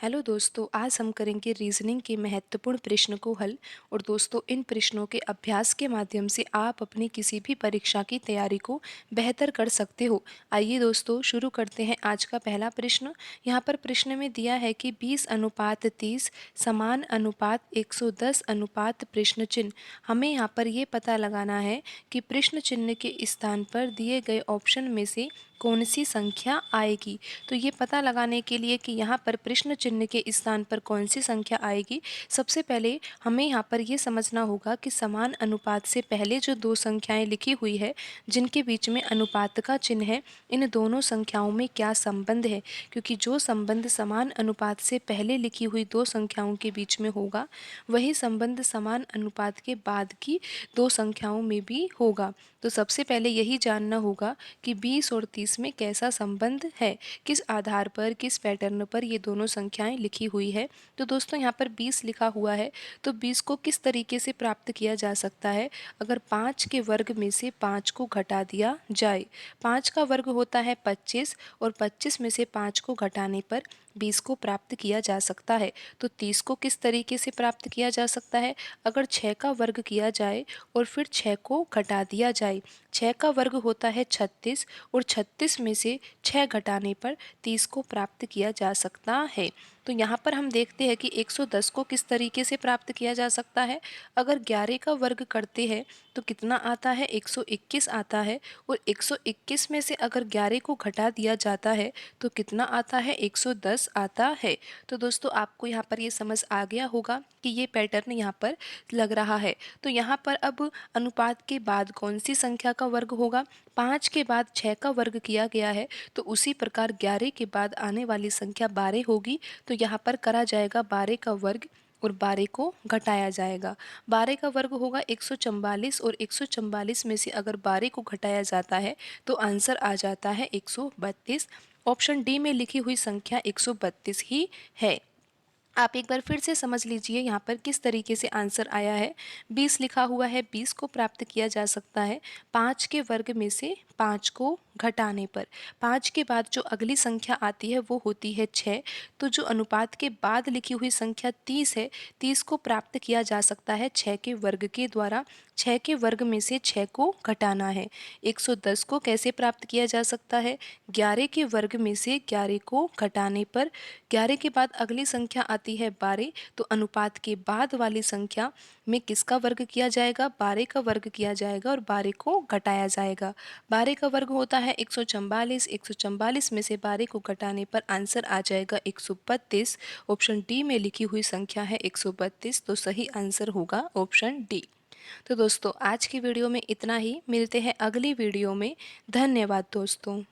Hello दोस्तों, आज हम करेंगे रीजनिंग के महत्वपूर्ण प्रश्न को हल। और दोस्तों, इन प्रश्नों के अभ्यास के माध्यम से आप अपनी किसी भी परीक्षा की तैयारी को बेहतर कर सकते हो। आइए दोस्तों, शुरू करते हैं आज का पहला प्रश्न। यहाँ पर प्रश्न में दिया है कि 20:30 समान अनुपात 110 अनुपात प्रश्न चिन्ह। हमें यहाँ पर ये पता लगाना है कि प्रश्न चिन्ह के स्थान पर दिए गए ऑप्शन में से कौन सी संख्या आएगी। तो ये पता लगाने के लिए कि यहाँ पर प्रश्न चिन्ह के स्थान पर कौन सी संख्या आएगी, सबसे पहले हमें यहाँ पर ये समझना होगा कि समान अनुपात से पहले जो दो संख्याएं लिखी हुई है, जिनके बीच में अनुपात का चिन्ह है, इन दोनों संख्याओं में क्या संबंध है। क्योंकि जो संबंध समान अनुपात से पहले लिखी हुई दो संख्याओं के बीच में होगा, वही संबंध समान अनुपात के बाद की दो संख्याओं में भी होगा। तो सबसे पहले यही जानना होगा कि 20 और 30 में कैसा संबंध है, किस आधार पर, किस पैटर्न पर ये दोनों संख्याएं लिखी हुई है। तो दोस्तों, यहाँ पर 20 लिखा हुआ है, तो 20 को किस तरीके से प्राप्त किया जा सकता है। अगर 5 के वर्ग में से 5 को घटा दिया जाए, 5 का वर्ग होता है 25 और 25 में से 5 को घटाने पर 20 को प्राप्त किया जा सकता है। तो 30 को किस तरीके से प्राप्त किया जा सकता है। अगर 6 का वर्ग किया जाए और फिर 6 को घटा दिया जाए, 6 का वर्ग होता है 36 और 36 में से 6 घटाने पर 30 को प्राप्त किया जा सकता है। तो यहाँ पर हम देखते हैं कि 110 को किस तरीके से प्राप्त किया जा सकता है। अगर 11 का वर्ग करते हैं तो कितना आता है, 121 आता है। और 121 में से अगर 11 को घटा दिया जाता है तो कितना आता है, 110 आता है। तो दोस्तों, आपको यहाँ पर ये समझ आ गया होगा कि ये पैटर्न यहाँ पर लग रहा है। तो यहाँ पर अब अनुपात के बाद कौन सी संख्या का वर्ग होगा। 5 के बाद 6 का वर्ग किया गया है, तो उसी प्रकार 11 के बाद आने वाली संख्या 12 होगी। तो यहाँ पर करा जाएगा 12 का वर्ग और 12 को घटाया जाएगा। 12 का वर्ग होगा 144 और 144 में से अगर 12 को घटाया जाता है तो आंसर आ जाता है 132। ऑप्शन डी में लिखी हुई संख्या 132 ही है। आप एक बार फिर से समझ लीजिए यहाँ पर किस तरीके से आंसर आया है। 20 लिखा हुआ है, 20 को प्राप्त किया जा सकता है 5 के वर्ग में से 5 को घटाने पर। 5 के बाद जो अगली संख्या आती है वो होती है 6। तो जो अनुपात के बाद लिखी हुई संख्या 30 है, 30 को प्राप्त किया जा सकता है 6 के वर्ग के द्वारा। 6 के वर्ग में से 6 को घटाना है। 110 को कैसे प्राप्त किया जा सकता है, 11 के वर्ग में से 11 को घटाने पर। 11 के बाद अगली संख्या आती है 12, तो अनुपात के बाद वाली संख्या में किसका वर्ग किया जाएगा, 12 का वर्ग किया जाएगा और 12 को घटाया जाएगा। 12 का वर्ग होता है 144, 144 में से 12 को घटाने पर आंसर आ जाएगा 132। ऑप्शन डी में लिखी हुई संख्या है 132, तो सही आंसर होगा ऑप्शन डी। तो दोस्तों, आज की वीडियो में इतना ही। मिलते हैं अगली वीडियो में। धन्यवाद दोस्तों।